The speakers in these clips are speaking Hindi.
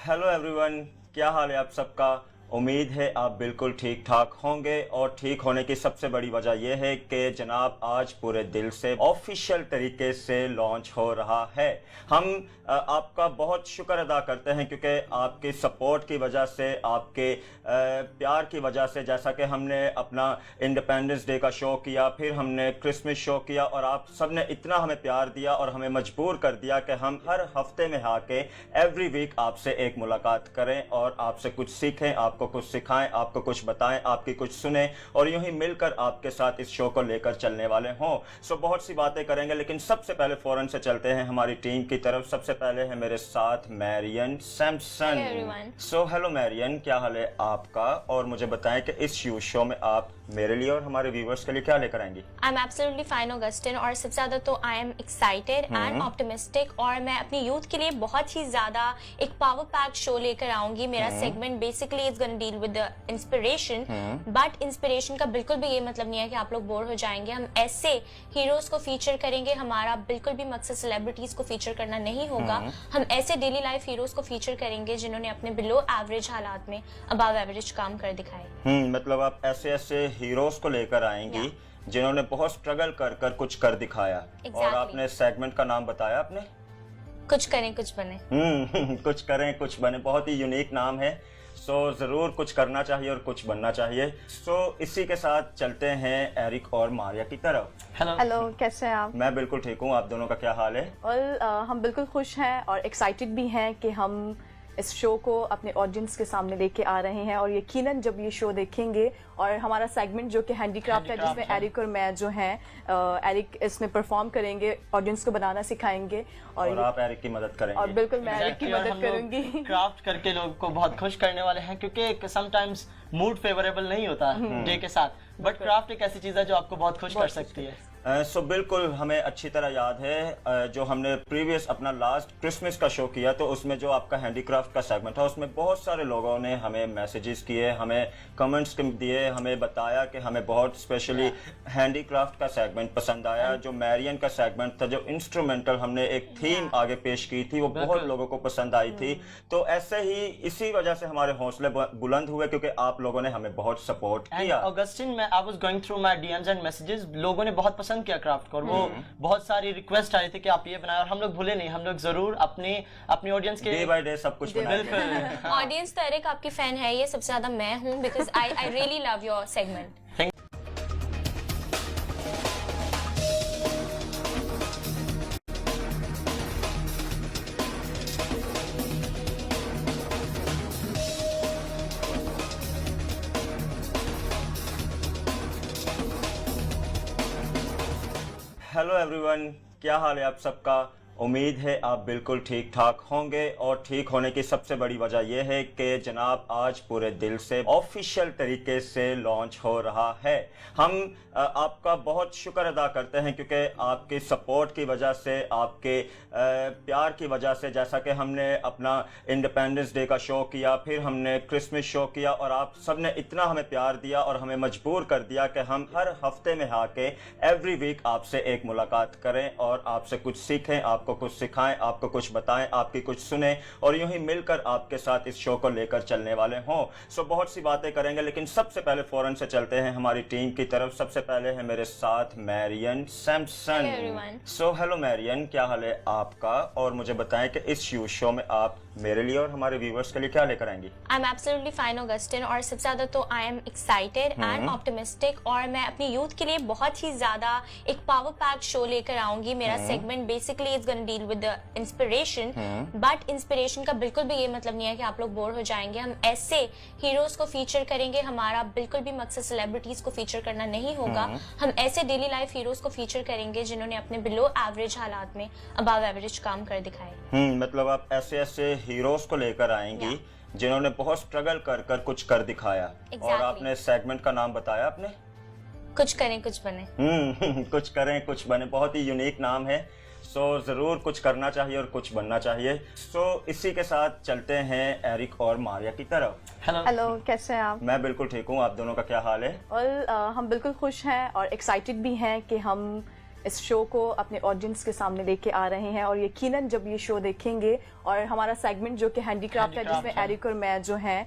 हेलो एवरीवन, क्या हाल है आप सबका। उम्मीद है आप बिल्कुल ठीक ठाक होंगे और ठीक होने की सबसे बड़ी वजह यह है कि जनाब आज पूरे दिल से ऑफिशियल तरीके से लॉन्च हो रहा है। हम आपका बहुत शुक्र अदा करते हैं क्योंकि आपकी सपोर्ट की वजह से, आपके प्यार की वजह से, जैसा कि हमने अपना इंडिपेंडेंस डे का शो किया, फिर हमने क्रिसमस शो किया और आप सब ने इतना हमें प्यार दिया और हमें मजबूर कर दिया कि हम हर हफ्ते में आके एवरी वीक आपसे एक मुलाकात करें और आपसे कुछ सीखें, आपको कुछ सिखाएं, आपको कुछ बताएं, आपकी कुछ सुने और यूं ही मिलकर आपके साथ इस शो को लेकर चलने वाले हों। सो बहुत सी बातें करेंगे, लेकिन सबसे पहले फौरन से चलते हैं हमारी टीम की तरफ। सबसे पहले है मेरे साथ Marian Samson. So hello Marian, क्या हाल है आपका? और मुझे बताएं कि इस शो में आप मेरे लिए और हमारे व्यूवर्स के लिए क्या लेकर आएंगी? I am absolutely fine Augustine, और सबसे ज्यादा तो I am excited and optimistic, और मैं अपनी यूथ के लिए बहुत ही ज्यादा एक पावर पैक शो लेकर आऊंगी। मेरा segment basically is gonna deal with the inspiration, but inspiration का बिल्कुल भी ये मतलब नहीं है कि आप लोग बोर हो जाएंगे। हम ऐसे हीरोज को फीचर करेंगे, हमारा बिल्कुल भी मकसद सेलिब्रिटीज को फीचर करना नहीं होगा। हम ऐसे डेली लाइफ हीरोज को फीचर करेंगे जिन्होंने अपने बिलो एवरेज हालात में अबव एवरेज काम कर दिखाए। मतलब आप ऐसे ऐसे हीरोज को लेकर आएंगी जिन्होंने बहुत स्ट्रगल कर कर कुछ कर दिखाया। और आपने सेगमेंट का नाम बताया आपने, कुछ करें कुछ बने। कुछ करें कुछ बने, बहुत ही यूनिक नाम है। सो जरूर कुछ करना चाहिए और कुछ बनना चाहिए। सो इसी के साथ चलते हैं एरिक और मारिया की तरफ। हेलो, कैसे हैं आप? मैं बिल्कुल ठीक हूँ, आप दोनों का क्या हाल है? और हम बिल्कुल खुश हैं और एक्साइटेड भी हैं कि हम इस शो को अपने ऑडियंस के सामने लेके आ रहे हैं। और यकीनन जब ये शो देखेंगे और हमारा सेगमेंट जो कि हैंडीक्राफ्ट है, जिसमें एरिक और मैं जो हैं, एरिक इसमें परफॉर्म करेंगे, ऑडियंस को बनाना सिखाएंगे और आप एरिक की मदद करेंगे। और बिल्कुल मैं एरिक की मदद करूंगी। क्राफ्ट करके लोगों को बहुत खुश करने वाले हैं, क्योंकि समटाइम्स मूड फेवरेबल नहीं होता डे के साथ, बट क्राफ्ट एक ऐसी चीज है जो आपको बहुत खुश कर सकती है। सो बिल्कुल हमें अच्छी तरह याद है जो हमने प्रीवियस अपना लास्ट क्रिसमस का शो किया, तो उसमें जो आपका हैंडीक्राफ्ट का सेगमेंट था, उसमें बहुत सारे लोगों ने हमें मैसेजेस किए, हमें कमेंट्स दिए, हमें बताया कि हमें बहुत स्पेशली हैंडीक्राफ्ट का सेगमेंट पसंद आया। जो मैरियन का सेगमेंट था, जो इंस्ट्रूमेंटल हमने एक थीम आगे पेश की थी, वो बहुत लोगों को पसंद आई थी। तो ऐसे ही इसी वजह से हमारे हौसले बुलंद हुए क्योंकि आप लोगों ने हमें बहुत सपोर्ट किया। ऑगस्टिन, मैं I was going through my DMs and messages, लोगों ने बहुत पसंद किया क्राफ्ट को और वो बहुत सारी रिक्वेस्ट आ रही थी कि आप ये बनाएं, और हम लोग भूले नहीं, हम लोग जरूर अपनी ऑडियंस के डे बाय डे सब कुछ बिल्कुल। ऑडियंस तो एरिक आपकी फैन है, ये सबसे ज्यादा मैं हूं, because I really love your segment. Hello everyone, क्या हाल है आप सबका। उम्मीद है आप बिल्कुल ठीक ठाक होंगे और ठीक होने की सबसे बड़ी वजह यह है कि जनाब आज पूरे दिल से ऑफिशियल तरीके से लॉन्च हो रहा है। हम आपका बहुत शुक्र अदा करते हैं क्योंकि आपकी सपोर्ट की वजह से, आपके प्यार की वजह से, जैसा कि हमने अपना इंडिपेंडेंस डे का शो किया, फिर हमने क्रिसमस शो किया और आप सब ने इतना हमें प्यार दिया और हमें मजबूर कर दिया कि हम हर हफ्ते में आके एवरी वीक आपसे एक मुलाकात करें और आपसे कुछ सीखें, आपको कुछ सिखाएं, आपको कुछ बताएं, आपकी कुछ सुने और यूं ही मिलकर आपके साथ इस शो को लेकर चलने वाले हों। सो बहुत सी बातें करेंगे, लेकिन सबसे पहले फौरन से चलते हैं हमारी टीम की तरफ। सबसे पहले है मेरे साथ Marian Samson. So hello Marian, क्या हाल है आपका? और मुझे बताएं कि इस शो में आप मेरे लिए और हमारे व्यूवर्स के लिए क्या लेकर आएंगी? I am absolutely fine Augustine, और सबसे ज्यादा तो I am excited and optimistic, और मैं अपनी यूथ के लिए बहुत ही ज्यादा एक पावर पैक शो लेकर आऊंगी। मेरा segment basically is gonna deal with the inspiration, but inspiration का बिल्कुल भी ये मतलब नहीं है कि आप लोग बोर हो जाएंगे। हम ऐसे हीरोज को फीचर करेंगे, हमारा बिल्कुल भी मकसद सेलिब्रिटीज को फीचर करना नहीं होगा। हम ऐसे डेली लाइफ हीरोज को फीचर करेंगे जिन्होंने अपने बिलो एवरेज हालात में अबव एवरेज काम कर दिखाए। मतलब आप ऐसे ऐसे हीरोज को लेकर आएंगी जिन्होंने बहुत स्ट्रगल कर कर कुछ कर दिखाया। और आपने सेगमेंट का नाम बताया आपने, कुछ करें कुछ बने। कुछ करें कुछ बने, बहुत ही यूनिक नाम है। सो जरूर कुछ करना चाहिए और कुछ बनना चाहिए। सो इसी के साथ चलते हैं एरिक और मारिया की तरफ। हेलो, कैसे हैं आप? मैं बिल्कुल ठीक हूँ, आप दोनों का क्या हाल है? और हम बिल्कुल खुश हैं और एक्साइटेड भी हैं कि हम इस शो को अपने ऑडियंस के सामने लेके आ रहे हैं और यकीनन जब ये शो देखेंगे और हमारा सेगमेंट जो कि हैंडीक्राफ्ट है जिसमें एरिक और मैं जो हैं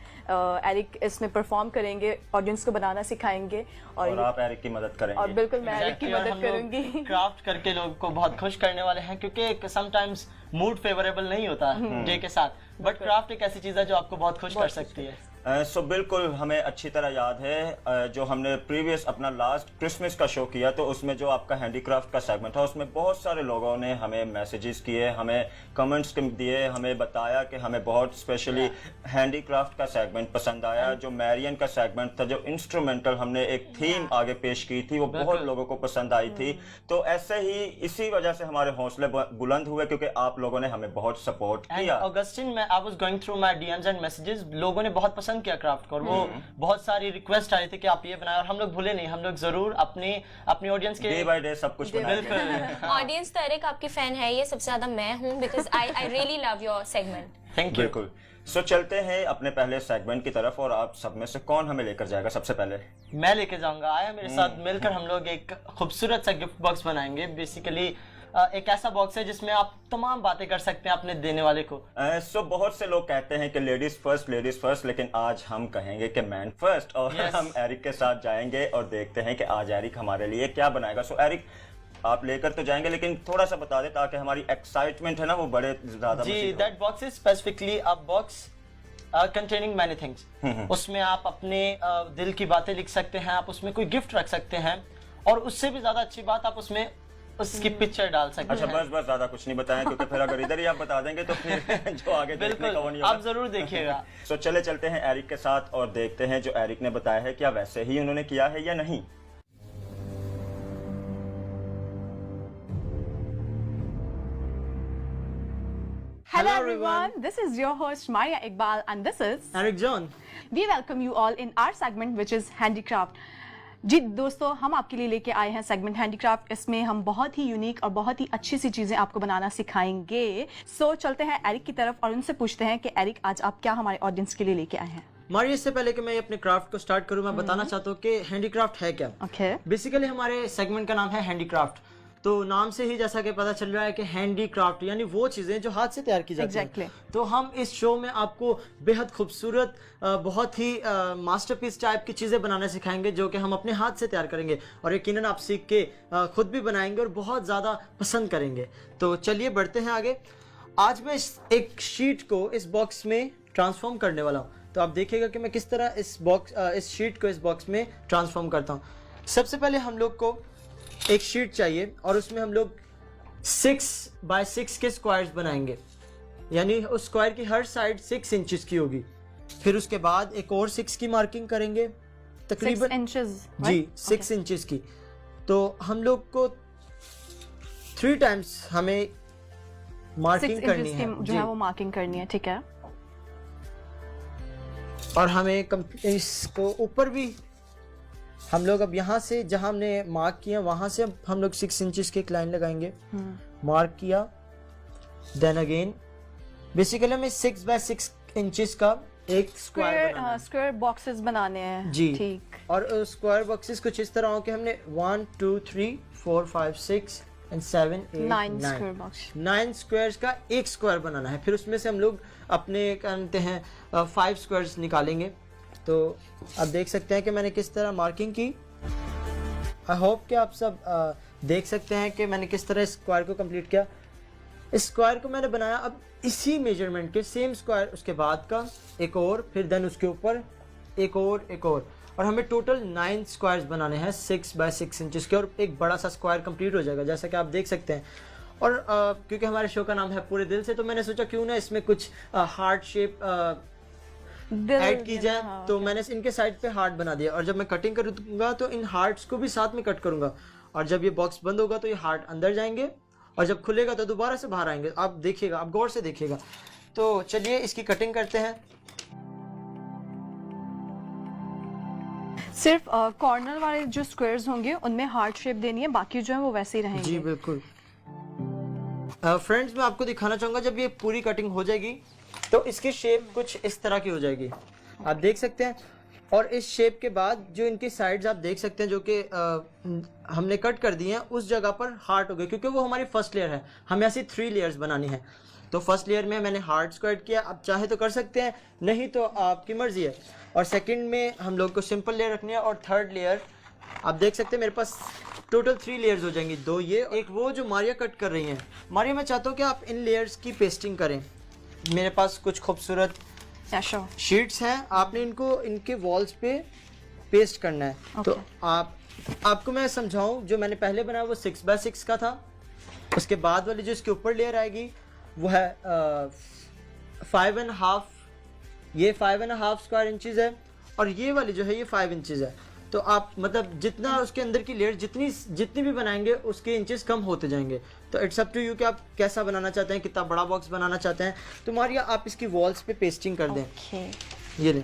एरिक इसमें परफॉर्म करेंगे, ऑडियंस को बनाना सिखाएंगे और आप एरिक की मदद करेंगे। और बिल्कुल मैं एरिक की मदद करूंगी। क्राफ्ट करके लोगों को बहुत खुश करने वाले हैं क्योंकि समटाइम्स मूड फेवरेबल नहीं होता डे के साथ, बट क्राफ्ट एक ऐसी चीज है जो आपको बहुत खुश कर सकती है। सो बिल्कुल हमें अच्छी तरह याद है जो हमने प्रीवियस अपना लास्ट क्रिसमस का शो किया तो उसमें जो आपका हैंडीक्राफ्ट का सेगमेंट था उसमें बहुत सारे लोगों ने हमें मैसेजेस किए, हमें कमेंट्स दिए, हमें बताया कि हमें बहुत स्पेशली हैंडीक्राफ्ट का सेगमेंट पसंद आया। जो मैरियन का सेगमेंट था, जो इंस्ट्रूमेंटल हमने एक थीम आगे पेश की थी, वो बहुत लोगों को पसंद आई थी। तो ऐसे ही इसी वजह से हमारे हौसले बुलंद हुए क्योंकि आप लोगों ने हमें बहुत सपोर्ट किया। ऑगस्टिन, मैं I was going through my DMs and messages, लोगों ने बहुत पसंद किया क्राफ्ट को और वो बहुत सारी रिक्वेस्ट आई थी कि आप ये बनाएं और हम लोग भूले नहीं, हम लोग जरूर अपनी ऑडियंस के डे बाय डे सब कुछ बनाएंगे। ऑडियंस तो एरिक आपकी फैन है, ये सबसे ज्यादा मैं हूं because I really love your segment. Thank you. बिल्कुल। सो चलते हैं अपने पहले सेगमेंट की तरफ और आप सब में से कौन हमें लेकर जाएगा सबसे पहले? मैं लेके जाऊंगा। आया मेरे साथ मिलकर हम लोग एक खूबसूरत सा गिफ्ट बॉक्स बनाएंगे। बेसिकली एक ऐसा बॉक्स है जिसमें आप तमाम बातें कर सकते हैं अपने देने वाले को। सो बहुत से लोग कहते हैं कि लेडीज फर्स्ट, लेकिन आज हम कहेंगे कि मैन फर्स्ट और हम एरिक के साथ जाएंगे और देखते हैं कि आज एरिक हमारे लिए क्या बनाएगा। सो एरिक, आप लेकर तो जाएंगे लेकिन थोड़ा सा बता दे ताकि हमारी एक्साइटमेंट है ना वो बड़े ज्यादा। जी, that box is specifically a box containing many things. उसमें आप अपने दिल की बातें लिख सकते हैं, आप उसमें कोई गिफ्ट रख सकते हैं और उससे भी ज्यादा अच्छी बात आप उसमें उसकी पिक्चर डाल सकते अच्छा, हैं। बस ज्यादा कुछ नहीं बताएं क्योंकि फिर अगर इधर ही आप बता देंगे तो फिर जो आगे देखने का वो नहीं होगा। आप जरूर देखिएगा। सो चलते हैं एरिक के साथ और देखते हैं जो एरिक ने बताया है क्या वैसे ही उन्होंने किया है या नहीं। Hello everyone, this is your host Maria Iqbal and this is Eric John. We welcome you all in our segment which is Handicraft. जी दोस्तों, हम आपके लिए लेके आए हैं सेगमेंट हैंडीक्राफ्ट। इसमें हम बहुत ही यूनिक और बहुत ही अच्छी सी चीज़ें आपको बनाना सिखाएंगे। सो चलते हैं एरिक की तरफ और उनसे पूछते हैं कि एरिक आज आप क्या हमारे ऑडियंस के लिए लेके आए हैं। मारिया, इससे पहले कि मैं अपने क्राफ्ट को स्टार्ट करूं, मैं बताना चाहता हूं कि हैंडीक्राफ्ट है क्या। ओके। बेसिकली हमारे सेगमेंट का नाम है हैंडीक्राफ्ट। तो नाम से ही जैसा कि पता चल रहा है कि हैंडीक्राफ्ट यानी वो चीजें जो हाथ से तैयार की जाती हैं। तो हम इस शो में आपको बेहद खूबसूरत बहुत ही मास्टरपीस टाइप की चीजें बनाना सिखाएंगे जो कि हम अपने हाथ से तैयार करेंगे और यकीनन आप सीख के खुद भी बनाएंगे और बहुत ज्यादा पसंद करेंगे। तो चलिए बढ़ते हैं आगे। आज मैं एक शीट को इस बॉक्स में ट्रांसफॉर्म करने वाला हूँ। तो आप देखिएगा कि मैं किस तरह इस शीट को इस बॉक्स में ट्रांसफॉर्म करता हूँ। सबसे पहले हम लोग को एक शीट चाहिए और उसमें हम लोग 6 बाय 6 के स्क्वायर्स बनाएंगे, यानी उस स्क्वायर की हर साइड 6 इंचेस की होगी। फिर उसके बाद एक और 6 की मार्किंग करेंगे, तकरीबन 6 इंचेस। जी, 6 इंचेस की। तो हम लोग को 3 टाइम्स हमें मार्किंग करनी है, जो है वो मार्किंग करनी है, ठीक है। और हमें इसको ऊपर भी हम लोग अब यहाँ से जहाँ हमने मार्क किया वहां से हम लोग 6 इंचेस की एक लाइन लगाएंगे। मार्क किया, देन अगेन बेसिकली हमें 6 बाय 6 इंचेस का एक स्क्वायर बॉक्सेस बनाने हैं जी, ठीक। और स्क्वायर बॉक्सेस कुछ इस तरह हो कि हमने 1 2 3 4 5 6 and 7 8 9 स्क्वायर्स का एक स्क्वायर बनाना है। फिर उसमें से हम लोग अपने कहते हैं 5 स्क्वायर्स निकालेंगे। तो आप देख सकते हैं कि मैंने किस तरह मार्किंग की। आई होप कि आप सब देख सकते हैं कि मैंने किस तरह स्क्वायर को कंप्लीट किया। इस स्क्वायर को मैंने बनाया अब इसी मेजरमेंट के सेम स्क्वायर उसके बाद का एक और, फिर देन उसके ऊपर एक और हमें टोटल 9 स्क्वायर्स बनाने हैं 6 बाय 6 इंचेस के और एक बड़ा सा स्क्वायर कंप्लीट हो जाएगा जैसा कि आप देख सकते हैं। और क्योंकि हमारे शो का नाम है पूरे दिल से, तो मैंने सोचा क्यों ना इसमें कुछ हार्ट शेप ऐड की जाए। तो मैंने इनके साइड पे हार्ट बना दिया और जब मैं कटिंग करूंगा तो इन हार्ट्स को भी साथ में कट करूंगा और जब ये बॉक्स बंद होगा तो ये हार्ट अंदर जाएंगे और जब खुलेगा तो दोबारा से बाहर आएंगे। आप देखिएगा, आप गौर से देखिएगा। तो चलिए इसकी कटिंग करते हैं। सिर्फ कॉर्नर वाले जो स्क्वायर्स होंगे उनमें हार्ट शेप देनी है, बाकी जो है वो वैसे ही रहेंगे। जी बिल्कुल। फ्रेंड्स, मैं आपको दिखाना चाहूंगा जब ये पूरी कटिंग हो जाएगी तो इसकी शेप कुछ इस तरह की हो जाएगी। आप देख सकते हैं और इस शेप के बाद जो इनकी साइड्स आप देख सकते हैं जो कि हमने कट कर दिए हैं, उस जगह पर हार्ट हो गए क्योंकि वो हमारी फर्स्ट लेयर है। हमें ऐसी 3 लेयर्स बनानी है। तो फर्स्ट लेयर में मैंने हार्ट्स को ऐड किया, आप चाहे तो कर सकते हैं, नहीं तो आपकी मर्जी है। और सेकंड में हम लोग को सिंपल लेयर रखनी है। और थर्ड लेयर आप देख सकते हैं मेरे पास टोटल 3 लेयर्स हो जाएंगी, 2 ये, एक वो जो मारिया कट कर रही हैं। मारिया, मैं चाहता हूँ कि आप इन लेयर्स की पेस्टिंग करें। मेरे पास कुछ खूबसूरत शीट्स हैं, आपने इनको इनके वॉल्स पे पेस्ट करना है। तो आपको मैं समझाऊं, जो मैंने पहले बनाया वो 6x6 का था। उसके बाद वाली जो इसके ऊपर लेयर आएगी वो है 5.5, ये 5.5 स्क्वायर इंचेस है, और ये वाली जो है ये 5 इंचेस है। तो आप मतलब जितना उसके अंदर की लेयर जितनी भी बनाएंगे उसके इंचेस कम होते जाएंगे। तो इट्स अप टू यू कि आप कैसा बनाना चाहते हैं, कितना बड़ा बॉक्स बनाना चाहते हैं। तो मारिया आप इसकी वॉल्स पे पेस्टिंग कर दें। ये ले,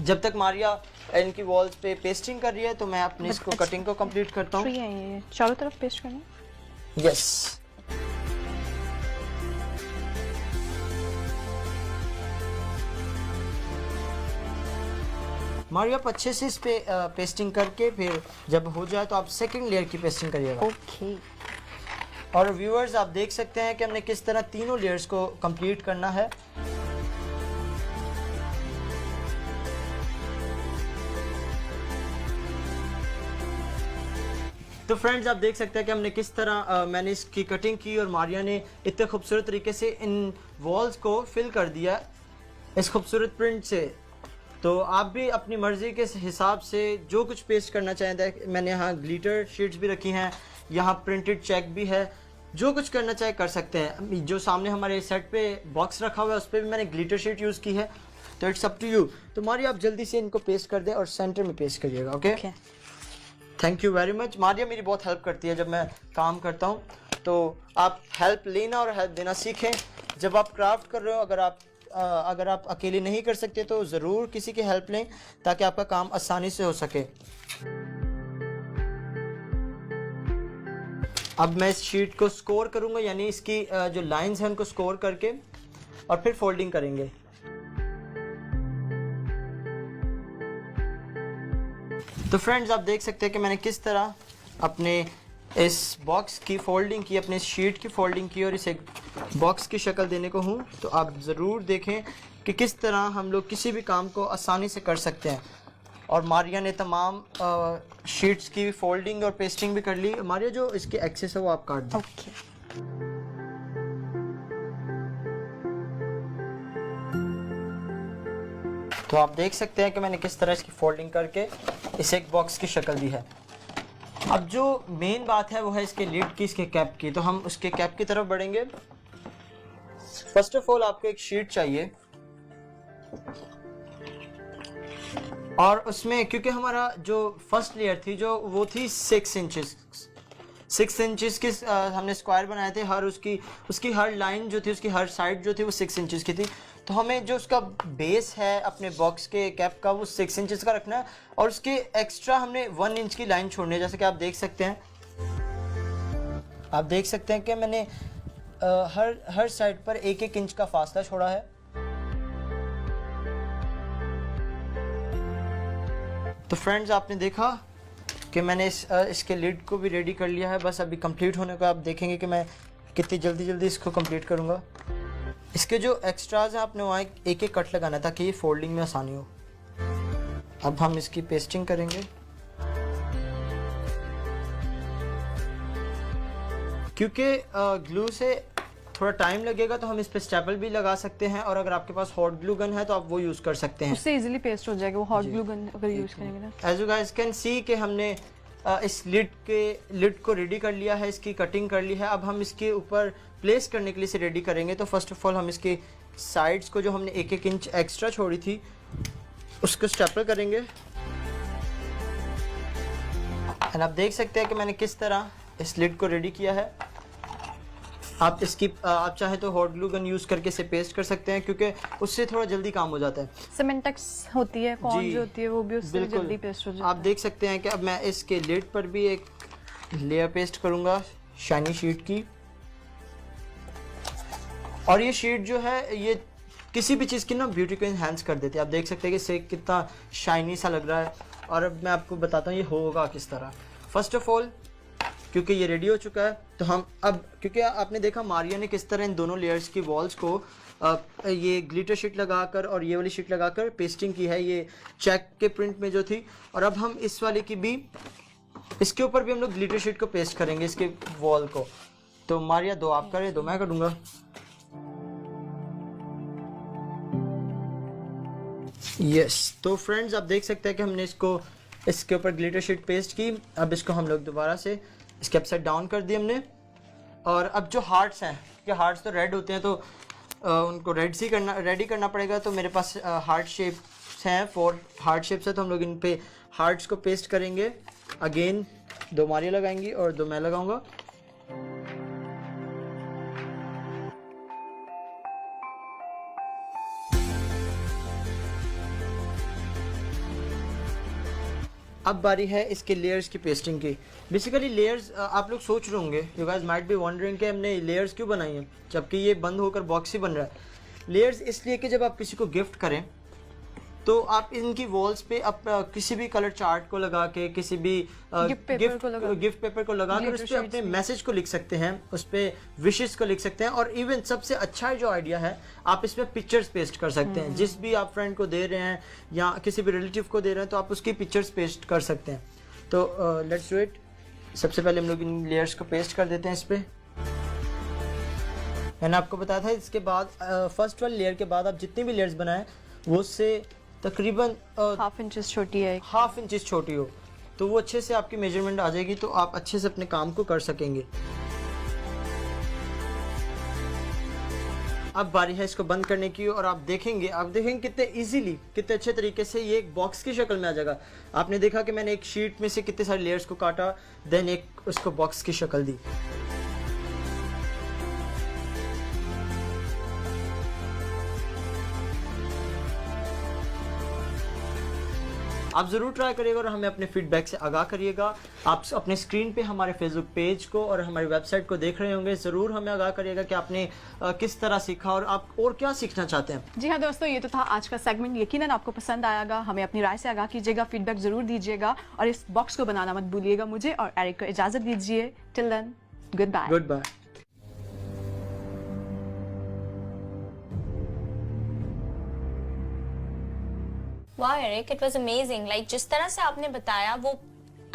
जब तक मारिया इनकी वॉल्स पे पेस्टिंग कर रही है तो मैं अपनी इसको कटिंग को कंप्लीट करता हूँ। ये चारों तरफ पेस्ट करना। यस, मारिया आप अच्छे से इस पे पेस्टिंग करके फिर जब हो जाए तो आप सेकंड लेयर की पेस्टिंग करिएगा। ओके। और व्यूअर्स आप देख सकते हैं कि हमने किस तरह तीनों लेयर्स को कंप्लीट करना है। तो फ्रेंड्स आप देख सकते हैं कि हमने किस तरह मैंने इसकी कटिंग की और मारिया ने इतने खूबसूरत तरीके से इन वॉल्स को फिल कर दिया इस खूबसूरत प्रिंट से। तो आप भी अपनी मर्ज़ी के हिसाब से जो कुछ पेस्ट करना चाहें, मैंने यहाँ ग्लिटर शीट्स भी रखी हैं, यहाँ प्रिंटेड चेक भी है, जो कुछ करना चाहे कर सकते हैं। जो सामने हमारे सेट पे बॉक्स रखा हुआ है उस पर भी मैंने ग्लिटर शीट यूज़ की है। तो इट्स अप टू यू। तो मारिया आप जल्दी से इनको पेस्ट कर दें और सेंटर में पेस्ट करिएगा। Okay, thank you very much. Maria मेरी बहुत हेल्प करती है जब मैं काम करता हूँ, तो आप हेल्प लेना और हेल्प देना सीखें। जब आप क्राफ्ट कर रहे हो, अगर आप अकेले नहीं कर सकते तो ज़रूर किसी की हेल्प लें ताकि आपका काम आसानी से हो सके। अब मैं इस शीट को स्कोर करूंगा, यानी इसकी जो लाइंस हैं उनको स्कोर करके और फिर फोल्डिंग करेंगे। तो फ्रेंड्स आप देख सकते हैं कि मैंने किस तरह अपने इस बॉक्स की फोल्डिंग की, अपने शीट की फोल्डिंग की और इसे बॉक्स की शक्ल देने को हूँ। तो आप ज़रूर देखें कि किस तरह हम लोग किसी भी काम को आसानी से कर सकते हैं। और मारिया ने तमाम शीट्स की फोल्डिंग और पेस्टिंग भी कर ली। मारिया जो इसके एक्सेस है वो आप काट दें। तो आप देख सकते हैं कि मैंने किस तरह इसकी फोल्डिंग करके इसे एक बॉक्स की शक्ल दी है। अब जो मेन बात है वो है इसके लिड की, इसके कैप की। तो हम उसके कैप की तरफ बढ़ेंगे। फर्स्ट ऑफ ऑल आपको एक शीट चाहिए और उसमें क्योंकि हमारा जो फर्स्ट लेयर थी जो वो थी 6 इंचेस की हमने स्क्वायर बनाए थे। उसकी हर लाइन जो थी, उसकी हर साइड जो थी वो 6 इंचेस की थी। तो हमें जो उसका बेस है अपने बॉक्स के कैप का वो 6 इंचेस का रखना है और उसके एक्स्ट्रा हमने 1 इंच की लाइन छोड़नी है। जैसे कि आप देख सकते हैं, कि मैंने हर साइड पर 1-1 इंच का फासला छोड़ा है। तो फ्रेंड्स आपने देखा कि मैंने इसके लिड को भी रेडी कर लिया है। बस अभी कंप्लीट होने को आप देखेंगे कि मैं कितनी जल्दी इसको कंप्लीट करूँगा। इसके जो एक्स्ट्राज हैं आपने वहाँ एक कट लगाना है ताकि ये फोल्डिंग में आसानी हो। अब हम इसकी पेस्टिंग करेंगे। क्योंकि ग्लू से थोड़ा टाइम लगेगा तो हम इस पे स्टेपल भी लगा सकते हैं, और अगर आपके पास हॉट ग्लू गन है तो आप वो यूज़ कर सकते हैं, उससे इजीली पेस्ट हो जाएगा वो हॉट ग्लू गन अगर यूज़ करेंगे ना। As you guys can see कि हमने इस लिड को रेडी कर लिया है, इसकी कटिंग कर ली है। अब हम इसके ऊपर प्लेस करने के लिए इसे रेडी करेंगे। तो फर्स्ट ऑफ ऑल हम इसकी साइड्स को जो हमने 1-1 इंच एक्स्ट्रा छोड़ी थी उसको स्टेपल करेंगे। एंड आप देख सकते हैं कि मैंने किस तरह इस लिड को रेडी किया है। आप चाहे तो हॉट ग्लू गन यूज़ करके इसे पेस्ट कर सकते हैं क्योंकि उससे थोड़ा जल्दी काम हो जाता है। सिमेंटेक्स होती है, कॉर्न जो होती है वो भी उससे जल्दी पेस्ट हो जाता है। आप देख सकते हैं कि अब मैं इसके लिड पर भी एक लेयर पेस्ट करूंगा शाइनी शीट की। और ये शीट जो है ये किसी भी चीज़ की ना ब्यूटी को इन्हेंस कर देती है। आप देख सकते हैं कि इससे कितना शाइनी सा लग रहा है। और अब मैं आपको बताता हूँ ये होगा किस तरह। फर्स्ट ऑफ ऑल क्योंकि ये रेडी हो चुका है तो हम अब, क्योंकि आपने देखा मारिया ने किस तरह इन दोनों लेयर्स की वॉल्स को ये ग्लिटर शीट लगाकर और ये वाली शीट लगाकर पेस्टिंग की है, ये चेक के प्रिंट में जो थी। और अब हम इस वाले की भी, इसके ऊपर भी हम लोग ग्लिटर शीट को पेस्ट करेंगे, इसके वॉल को। तो मारिया 2 आप करें, 2 मैं करूँगा। यस, तो फ्रेंड्स आप देख सकते हैं कि हमने इसके ऊपर ग्लिटर शीट पेस्ट की। अब इसको हम लोग दोबारा से इसके अपसाइड डाउन कर दिए हमने। और अब जो हार्ट्स हैं, कि हार्ट्स तो रेड होते हैं तो उनको रेडी करना पड़ेगा। तो मेरे पास हार्ट शेप्स हैं, 4 हार्ट शेप्स है, तो हम लोग इन पे हार्ट्स को पेस्ट करेंगे। अगेन 2 मारिया लगाएंगी और 2 मैं लगाऊंगा। अब बारी है इसके लेयर्स की पेस्टिंग की। बेसिकली लेयर्स आप लोग सोच रहे होंगे, you guys might be wondering कि हमने लेयर्स क्यों बनाई हैं जबकि ये बंद होकर बॉक्स ही बन रहा है। लेयर्स इसलिए कि जब आप किसी को गिफ्ट करें तो आप इनकी वॉल्स पे किसी भी कलर चार्ट को लगा के, किसी भी गिफ्ट पेपर को लगा कर उस पर अपने मैसेज को लिख सकते हैं, उस पर विशेस को लिख सकते हैं। और इवन सबसे अच्छा जो आइडिया है, आप इसमें पिक्चर्स पेस्ट कर सकते हैं। जिस भी आप फ्रेंड को दे रहे हैं या किसी भी रिलेटिव को दे रहे हैं तो आप उसकी पिक्चर्स पेस्ट कर सकते हैं। तो लेट्स डू इट। सबसे पहले हम लोग इन लेयर्स को पेस्ट कर देते हैं इस पर। मैंने आपको बताया था इसके बाद फर्स्ट वाली लेयर के बाद आप जितनी भी लेयर्स बनाएं वो उससे तकरीबन हाफ इंचेस छोटी है, हाफ इंचेस छोटी हो, तो वो अच्छे से आपकी मेजरमेंट आ जाएगी, तो आप अच्छे से अपने काम को कर सकेंगे। अब बारी है इसको बंद करने की और आप देखेंगे कितने इजीली, कितने अच्छे तरीके से ये एक बॉक्स की शक्ल में आ जाएगा। आपने देखा कि मैंने एक शीट में से कितने सारे लेयर्स को काटा, देन एक उसको बॉक्स की शक्ल दी। आप ज़रूर ट्राई करिएगा और हमें अपने फीडबैक से आगाह करिएगा। आप अपने स्क्रीन पे हमारे फेसबुक पेज को और हमारी वेबसाइट को देख रहे होंगे, ज़रूर हमें आगाह करिएगा कि आपने किस तरह सीखा और आप और क्या सीखना चाहते हैं। जी हाँ दोस्तों, ये तो था आज का सेगमेंट। यकीनन आपको पसंद आएगा। हमें अपनी राय से आगाह कीजिएगा, फीडबैक ज़रूर दीजिएगा और इस बॉक्स को बनाना मत भूलिएगा। मुझे और एरिक को इजाज़त दीजिए। Till then, goodbye. Goodbye. वाह Eric, it was amazing. Like जिस तरह से आपने बताया वो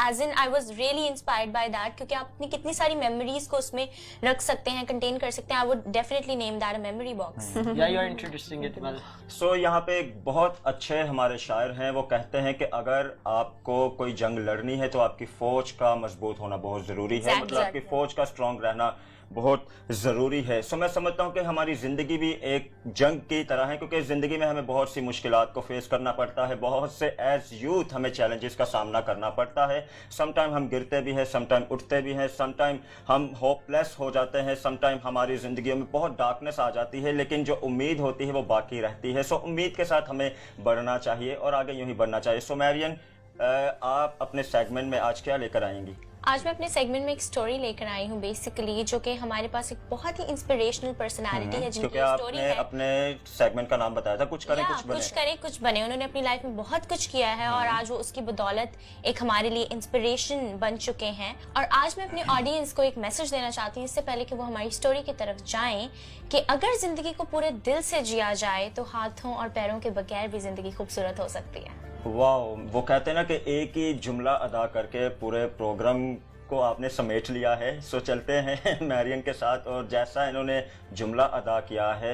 as in I was really inspired by that, क्योंकि आप अपनी कितनी सारी मेमोरीज को उसमें रख सकते हैं, कंटेन कर सकते हैं। I would definitely name that a memory box. या you are introducing it well. So यहाँ पे एक बहुत अच्छे हमारे शायर हैं, वो कहते हैं कि अगर आपको कोई जंग लड़नी है तो आपकी फौज का मजबूत होना बहुत जरूरी है। Exactly. मतलब आपकी फौज का स्ट्रांग रहना बहुत ज़रूरी है। सो मैं समझता हूँ कि हमारी ज़िंदगी भी एक जंग की तरह है, क्योंकि ज़िंदगी में हमें बहुत सी मुश्किलात को फेस करना पड़ता है, बहुत से एज यूथ हमें चैलेंजेस का सामना करना पड़ता है। समटाइम हम गिरते भी हैं, समटाइम उठते भी हैं, समटाइम हम होपलेस हो जाते हैं, समटाइम हमारी ज़िंदगी में बहुत डार्कनेस आ जाती है, लेकिन जो उम्मीद होती है वो बाकी रहती है। सो उम्मीद के साथ हमें बढ़ना चाहिए और आगे यूँ ही बढ़ना चाहिए। सो मैरियन, आप अपने सेगमेंट में आज क्या लेकर आएंगी? आज मैं अपने सेगमेंट में एक स्टोरी लेकर आई हूँ बेसिकली, जो कि हमारे पास एक बहुत ही इंस्पिरेशनल पर्सनालिटी है जिनकी स्टोरी है। अपने सेगमेंट का नाम बताया था, कुछ करें कुछ बने। कुछ करें कुछ बने। उन्होंने अपनी लाइफ में बहुत कुछ किया है और आज वो उसकी बदौलत एक हमारे लिए इंस्पिरेशन बन चुके हैं। और आज मैं अपने ऑडियंस को एक मैसेज देना चाहती हूँ, इससे पहले कि वो हमारी स्टोरी की तरफ जाएं, कि अगर जिंदगी को पूरे दिल से जिया जाए तो हाथों और पैरों के बगैर भी जिंदगी खूबसूरत हो सकती है। वाह, वो कहते हैं ना कि एक ही जुमला अदा करके पूरे प्रोग्राम को आपने समेट लिया है। सो चलते हैं मैरियन के साथ, और जैसा इन्होंने जुमला अदा किया है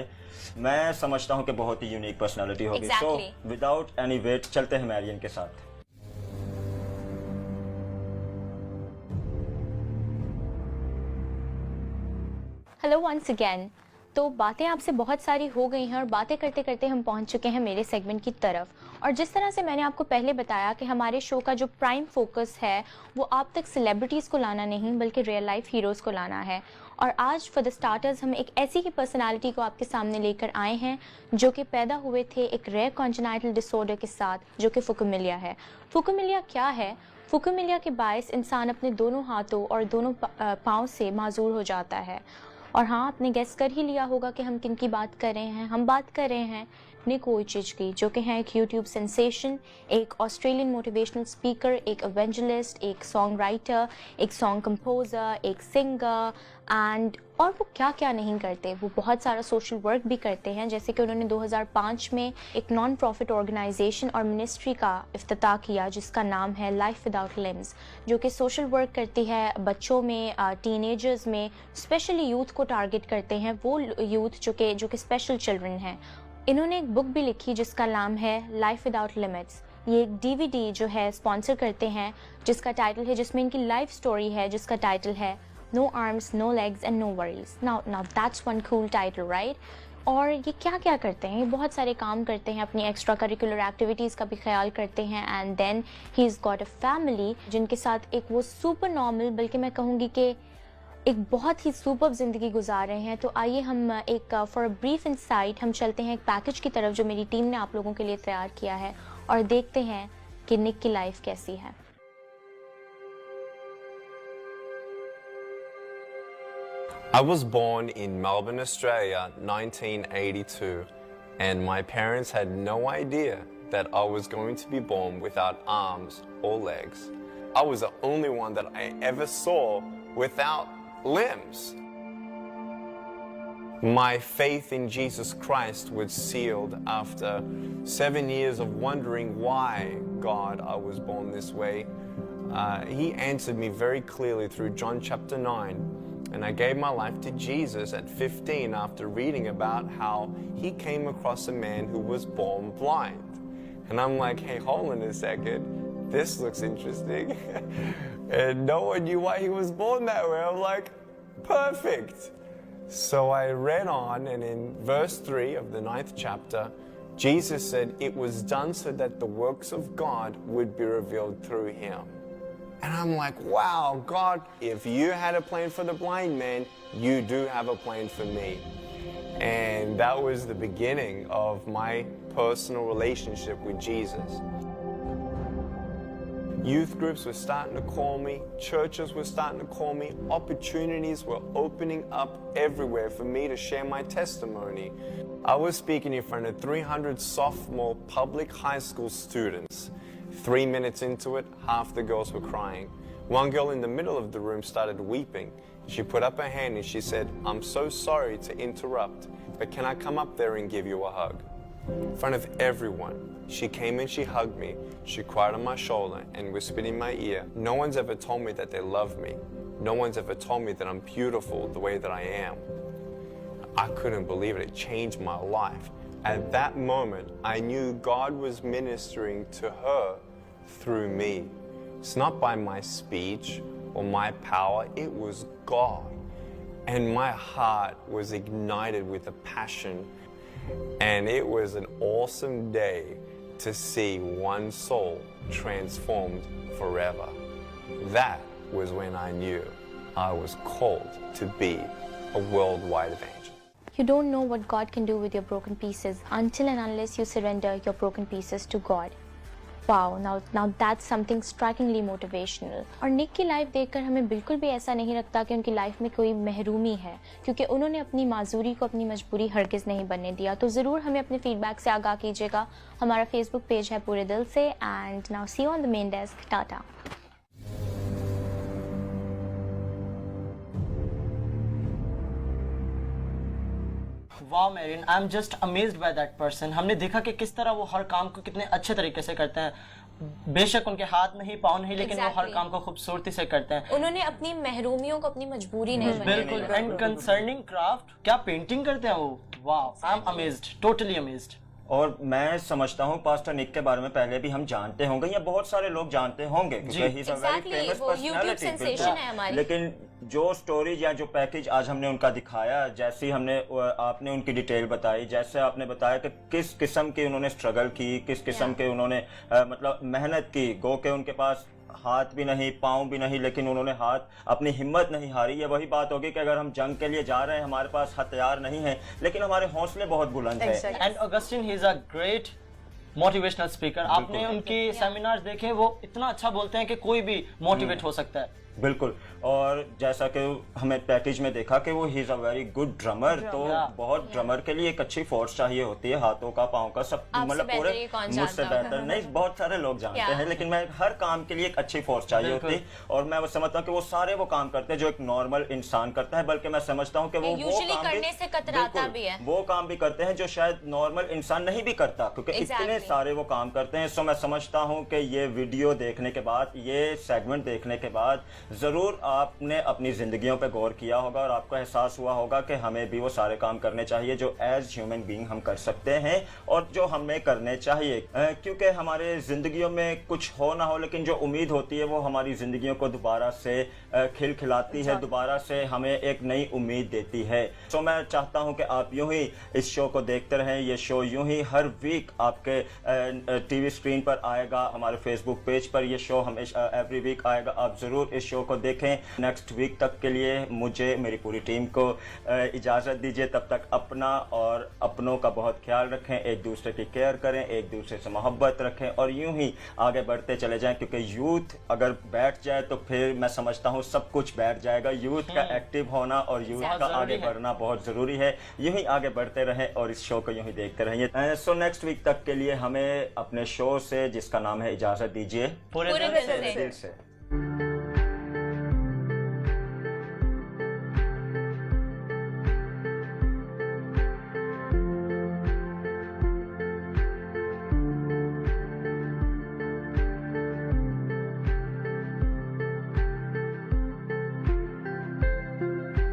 मैं समझता हूं कि बहुत ही यूनिक पर्सनालिटी होगी। सो विदाउट एनी वेट चलते हैं मैरियन के साथ। Hello once again. तो बातें आपसे बहुत सारी हो गई हैं और बातें करते करते हम पहुंच चुके हैं मेरे सेगमेंट की तरफ। और जिस तरह से मैंने आपको पहले बताया कि हमारे शो का जो प्राइम फोकस है वो आप तक सेलिब्रिटीज़ को लाना नहीं बल्कि रियल लाइफ हीरोज़ को लाना है। और आज फॉर द स्टार्टर्स हम एक ऐसी ही पर्सनालिटी को आपके सामने लेकर आए हैं जो कि पैदा हुए थे एक रेयर कॉन्जेनाइटल डिसऑर्डर के साथ, जो कि फुकुमिलिया है। फुकुमिलिया क्या है? फुकुमिलिया के बायस इंसान अपने दोनों हाथों और दोनों पाँव से माजूर हो जाता है। और हाँ, आपने गेस कर ही लिया होगा कि हम किन की बात कर रहे हैं। हम बात कर रहे हैं निक वुइचिच की, जो कि हैं एक यूट्यूब सेंसेशन, एक ऑस्ट्रेलियन मोटिवेशनल स्पीकर, एक एवेंजलिस्ट, एक सॉन्ग राइटर, एक सॉन्ग कंपोज़र, एक सिंगर एंड और वो क्या क्या नहीं करते। वो बहुत सारा सोशल वर्क भी करते हैं, जैसे कि उन्होंने 2005 में एक नॉन प्रॉफिट ऑर्गेनाइजेशन और मिनिस्ट्री का इफ्तिताह किया जिसका नाम है लाइफ विदाउट लिम्स, जो कि सोशल वर्क करती है बच्चों में, टीनेजर्स में, स्पेशली यूथ को टारगेट करते हैं, वो यूथ जो कि स्पेशल चिल्ड्रन हैं। इन्होंने एक बुक भी लिखी जिसका नाम है लाइफ विदाउट लिमिट्स। ये एक डीवीडी जो है स्पॉन्सर करते हैं जिसका टाइटल है, जिसमें इनकी लाइफ स्टोरी है, जिसका टाइटल है no arms, no legs and no worries. Now that's one cool title, right? और ये क्या क्या करते हैं? ये बहुत सारे काम करते हैं, अपनी एक्स्ट्रा करिकुलर एक्टिविटीज़ का भी ख्याल करते हैं and then he is got a family जिनके साथ एक वो सुपर नॉर्मल, बल्कि मैं कहूँगी कि एक बहुत ही सुपर ज़िंदगी गुजार रहे हैं। तो आइए हम एक फॉर अ ब्रीफ इंसाइट हम चलते हैं एक पैकेज की तरफ जो मेरी टीम ने आप लोगों के लिए तैयार किया है और देखते हैं कि निक की लाइफ कैसी है। I was born in Melbourne, Australia, 1982, and my parents had no idea that I was going to be born without arms or legs. I was the only one that I ever saw without limbs. My faith in Jesus Christ was sealed after 7 years of wondering why, God, I was born this way. He answered me very clearly through John chapter 9. And I gave my life to Jesus at 15 after reading about how he came across a man who was born blind. And I'm like, hey, hold on a second. This looks interesting. And no one knew why he was born that way. I'm like, perfect. So I read on, and in verse 3 of the 9th chapter, Jesus said it was done so that the works of God would be revealed through him. And I'm like, wow, God, if you had a plan for the blind man, you do have a plan for me. And that was the beginning of my personal relationship with Jesus. Youth groups were starting to call me, churches were starting to call me, opportunities were opening up everywhere for me to share my testimony. I was speaking in front of 300 sophomore public high school students. 3 minutes into it, half the girls were crying. One girl in the middle of the room started weeping. She put up her hand and she said, I'm so sorry to interrupt, but can I come up there and give you a hug? In front of everyone, she came and she hugged me. She cried on my shoulder and whispered in my ear, no one's ever told me that they love me. No one's ever told me that I'm beautiful the way that I am. I couldn't believe it. It changed my life. At that moment, I knew God was ministering to her through me. It's not by my speech or my power, it was God. And my heart was ignited with a passion. And it was an awesome day to see one soul transformed forever. That was when I knew I was called to be a worldwide evangel. You don't know what God can do with your broken pieces until and unless you surrender your broken pieces to God. Wow, now that's something strikingly motivational. और निक की लाइफ देखकर हमें बिल्कुल भी ऐसा नहीं लगता कि उनकी लाइफ में कोई महरूमी है, क्योंकि उन्होंने अपनी माजूरी को अपनी मजबूरी हरगिज़ नहीं बनने दिया। तो ज़रूर हमें अपने फीडबैक से आगाह कीजिएगा। हमारा फेसबुक पेज है पूरे दिल से। And now see you on the main desk. Ta ta. वाह Merin, I am just amazed by that person. हमने देखा कि किस तरह वो हर काम को कितने अच्छे तरीके से करते हैं। बेशक उनके हाथ नहीं, पाँव नहीं, लेकिन वो हर काम को खूबसूरती से करते हैं। उन्होंने अपनी महरूमियों को अपनी मजबूरी नहीं बनाई। बिल्कुल। एंड कंसर्निंग क्राफ्ट, क्या पेंटिंग करते हैं वो। वाह, I am amazed, totally amazed. और मैं समझता हूँ पास्टर निक के बारे में पहले भी हम जानते होंगे या बहुत सारे लोग जानते होंगे, क्योंकि ही is a very famous personality. लेकिन जो स्टोरीज या जो पैकेज आज हमने उनका दिखाया, जैसी हमने आपने उनकी डिटेल बताई, जैसे आपने बताया कि किस किस्म की उन्होंने स्ट्रगल की, किस किस्म के उन्होंने मतलब मेहनत की, गो के उनके पास हाथ भी नहीं, पाँव भी नहीं, लेकिन उन्होंने अपनी हिम्मत नहीं हारी। ये वही बात होगी कि अगर हम जंग के लिए जा रहे हैं, हमारे पास हथियार नहीं है, लेकिन हमारे हौसले बहुत बुलंद हैं। And Augustine, he is a great motivational speaker. आपने उनकी सेमिनार्स देखे, वो इतना अच्छा बोलते हैं कि कोई भी मोटिवेट हो सकता है। बिल्कुल। और जैसा कि हमें पैकेज में देखा कि वो ही is a very good drummer, तो बहुत ड्रमर के लिए एक अच्छी फोर्स चाहिए होती है, हाथों का, पाँव का, सब मतलब पूरे। मुझसे बेहतर नहीं, बहुत सारे लोग जानते हैं, लेकिन मैं हर काम के लिए एक अच्छी फोर्स चाहिए होती है। और मैं वो समझता हूँ कि वो सारे वो काम करते हैं जो एक नॉर्मल इंसान करता है, बल्कि मैं समझता हूँ कि वो काम करने से कतराता भी है, वो काम भी करते हैं जो शायद नॉर्मल इंसान नहीं भी करता, क्योंकि इतने सारे वो काम करते हैं। सो मैं समझता हूँ कि ये वीडियो देखने के बाद, ये सेगमेंट देखने के बाद जरूर आपने अपनी जिंदगियों पे गौर किया होगा और आपको एहसास हुआ होगा कि हमें भी वो सारे काम करने चाहिए जो एज ह्यूमन बीइंग हम कर सकते हैं और जो हमें करने चाहिए, क्योंकि हमारे जिंदगियों में कुछ हो ना हो, लेकिन जो उम्मीद होती है वो हमारी जिंदगियों को दोबारा से खिलखिलाती है, दोबारा से हमें एक नई उम्मीद देती है। सो मैं चाहता हूं कि आप यूं ही इस शो को देखते रहें। ये शो यूं ही हर वीक आपके टीवी स्क्रीन पर आएगा, हमारे फेसबुक पेज पर ये शो हमेशा एवरी वीक आएगा। आप जरूर इस शो को देखें। नेक्स्ट वीक तक के लिए मुझे, मेरी पूरी टीम को इजाज़त दीजिए। तब तक अपना और अपनों का बहुत ख्याल रखें, एक दूसरे की केयर करें, एक दूसरे से मोहब्बत रखें और यूं ही आगे बढ़ते चले जाएं, क्योंकि यूथ अगर बैठ जाए तो फिर मैं समझता हूं सब कुछ बैठ जाएगा। यूथ का एक्टिव होना और यूथ का आगे बढ़ना बहुत ज़रूरी है। यूं ही आगे बढ़ते रहें और इस शो को यूं ही देखते रहिए। सो नेक्स्ट वीक तक के लिए हमें अपने शो से, जिसका नाम है इजाज़त दीजिए पूरे दिल से। दिल से।